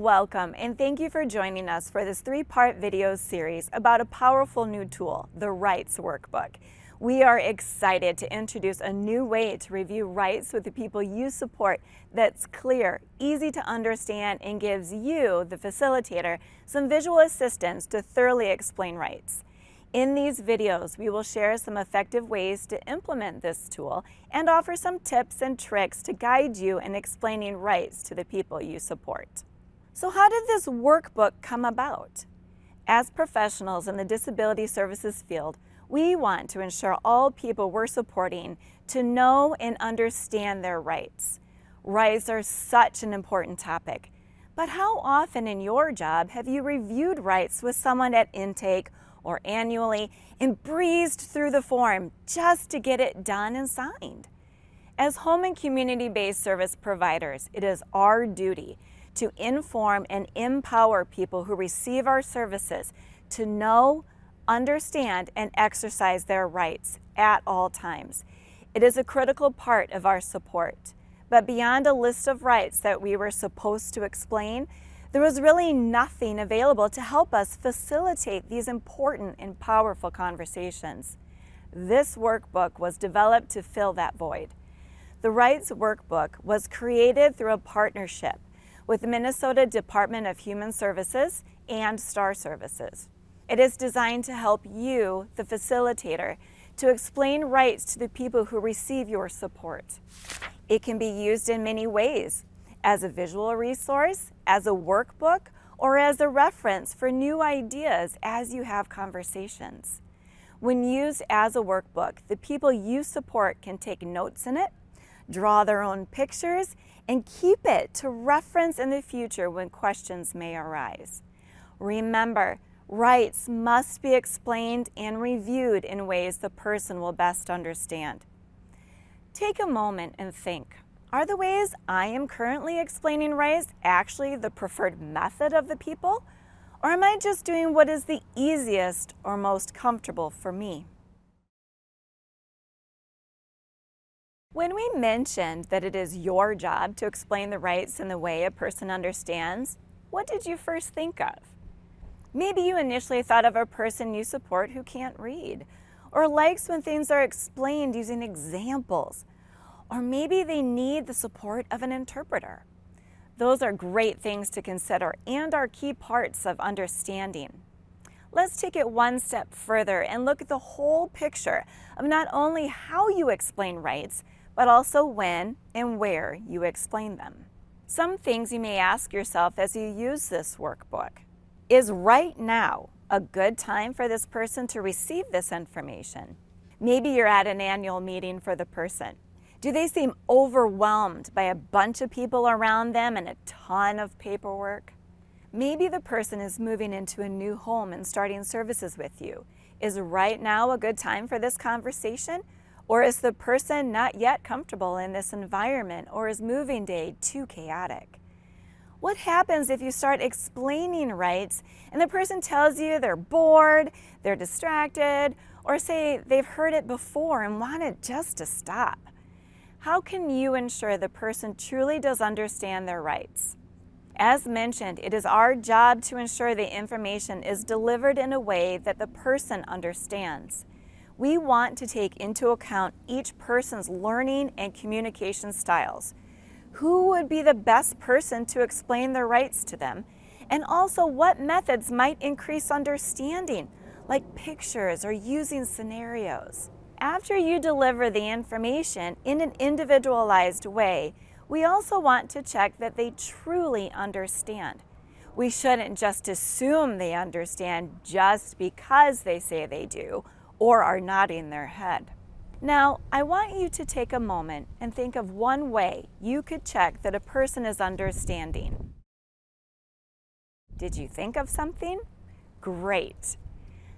Welcome, and thank you for joining us for this three-part video series about a powerful new tool, the Rights Workbook. We are excited to introduce a new way to review rights with the people you support that's clear, easy to understand, and gives you, the facilitator, some visual assistance to thoroughly explain rights. In these videos, we will share some effective ways to implement this tool and offer some tips and tricks to guide you in explaining rights to the people you support. So how did this workbook come about? As professionals in the disability services field, we want to ensure all people we're supporting to know and understand their rights. Rights are such an important topic, but how often in your job have you reviewed rights with someone at intake or annually and breezed through the form just to get it done and signed? As home and community-based service providers, it is our duty to inform and empower people who receive our services to know, understand, and exercise their rights at all times. It is a critical part of our support. But beyond a list of rights that we were supposed to explain, there was really nothing available to help us facilitate these important and powerful conversations. This workbook was developed to fill that void. The Rights Workbook was created through a partnership with the Minnesota Department of Human Services and STAR Services. It is designed to help you, the facilitator, to explain rights to the people who receive your support. It can be used in many ways, as a visual resource, as a workbook, or as a reference for new ideas as you have conversations. When used as a workbook, the people you support can take notes in it, draw their own pictures, and keep it to reference in the future when questions may arise. Remember, rights must be explained and reviewed in ways the person will best understand. Take a moment and think, are the ways I am currently explaining rights actually the preferred method of the people? Or am I just doing what is the easiest or most comfortable for me? When we mentioned that it is your job to explain the rights in the way a person understands, what did you first think of? Maybe you initially thought of a person you support who can't read, or likes when things are explained using examples, or maybe they need the support of an interpreter. Those are great things to consider and are key parts of understanding. Let's take it one step further and look at the whole picture of not only how you explain rights, but also when and where you explain them. Some things you may ask yourself as you use this workbook. Is right now a good time for this person to receive this information? Maybe you're at an annual meeting for the person. Do they seem overwhelmed by a bunch of people around them and a ton of paperwork? Maybe the person is moving into a new home and starting services with you. Is right now a good time for this conversation? Or is the person not yet comfortable in this environment, or is moving day too chaotic? What happens if you start explaining rights and the person tells you they're bored, they're distracted, or say they've heard it before and want it just to stop? How can you ensure the person truly does understand their rights? As mentioned, it is our job to ensure the information is delivered in a way that the person understands. We want to take into account each person's learning and communication styles. Who would be the best person to explain their rights to them? And also, what methods might increase understanding, like pictures or using scenarios? After you deliver the information in an individualized way, we also want to check that they truly understand. We shouldn't just assume they understand just because they say they do, or are nodding their head. Now, I want you to take a moment and think of one way you could check that a person is understanding. Did you think of something? Great.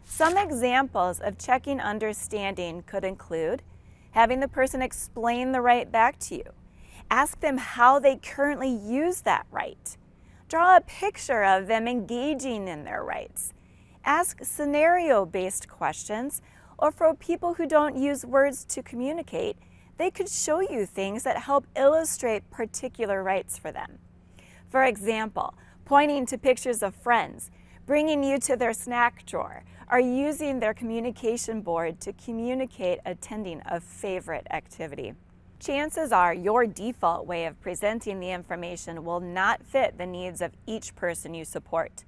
Some examples of checking understanding could include having the person explain the right back to you. Ask them how they currently use that right. Draw a picture of them engaging in their rights. Ask scenario-based questions, or for people who don't use words to communicate, they could show you things that help illustrate particular rights for them. For example, pointing to pictures of friends, bringing you to their snack drawer, or using their communication board to communicate attending a favorite activity. Chances are your default way of presenting the information will not fit the needs of each person you support.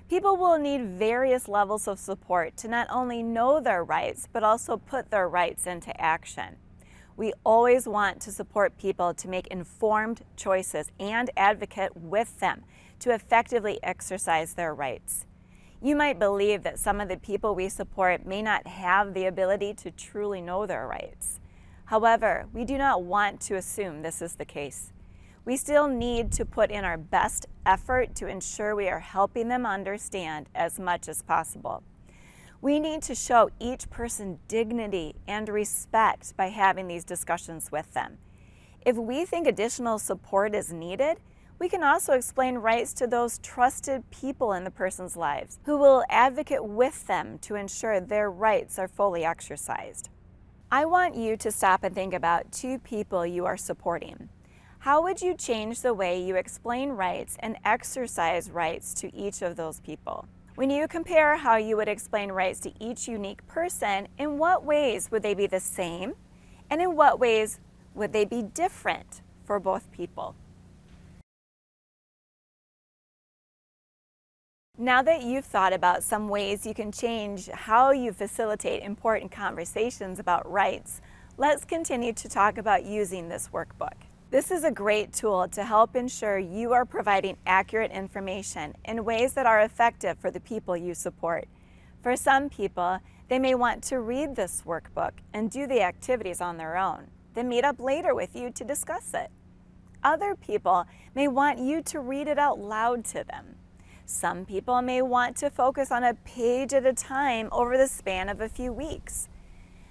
People will need various levels of support to not only know their rights, but also put their rights into action. We always want to support people to make informed choices and advocate with them to effectively exercise their rights. You might believe that some of the people we support may not have the ability to truly know their rights. However, we do not want to assume this is the case. We still need to put in our best effort to ensure we are helping them understand as much as possible. We need to show each person dignity and respect by having these discussions with them. If we think additional support is needed, we can also explain rights to those trusted people in the person's lives who will advocate with them to ensure their rights are fully exercised. I want you to stop and think about two people you are supporting. How would you change the way you explain rights and exercise rights to each of those people? When you compare how you would explain rights to each unique person, in what ways would they be the same? And in what ways would they be different for both people? Now that you've thought about some ways you can change how you facilitate important conversations about rights, let's continue to talk about using this workbook. This is a great tool to help ensure you are providing accurate information in ways that are effective for the people you support. For some people, they may want to read this workbook and do the activities on their own, then meet up later with you to discuss it. Other people may want you to read it out loud to them. Some people may want to focus on a page at a time over the span of a few weeks.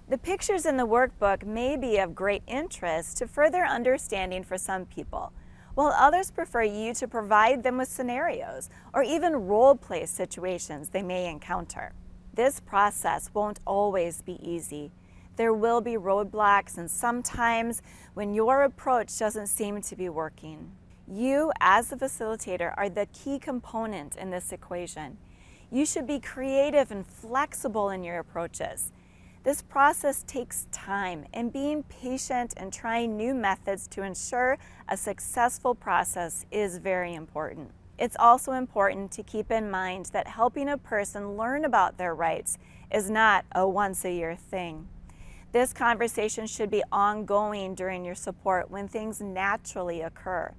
The pictures in the workbook may be of great interest to further understanding for some people, while others prefer you to provide them with scenarios or even role-play situations they may encounter. This process won't always be easy. There will be roadblocks and sometimes when your approach doesn't seem to be working. You, as the facilitator, are the key component in this equation. You should be creative and flexible in your approaches. This process takes time, and being patient and trying new methods to ensure a successful process is very important. It's also important to keep in mind that helping a person learn about their rights is not a once-a-year thing. This conversation should be ongoing during your support when things naturally occur.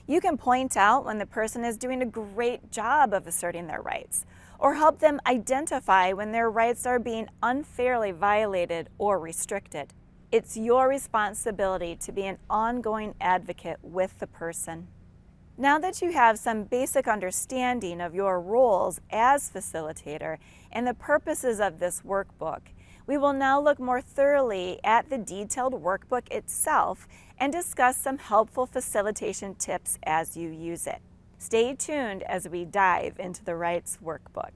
You can point out when the person is doing a great job of asserting their rights, or help them identify when their rights are being unfairly violated or restricted. It's your responsibility to be an ongoing advocate with the person. Now that you have some basic understanding of your roles as facilitator and the purposes of this workbook, we will now look more thoroughly at the detailed workbook itself and discuss some helpful facilitation tips as you use it. Stay tuned as we dive into the Rights Workbook.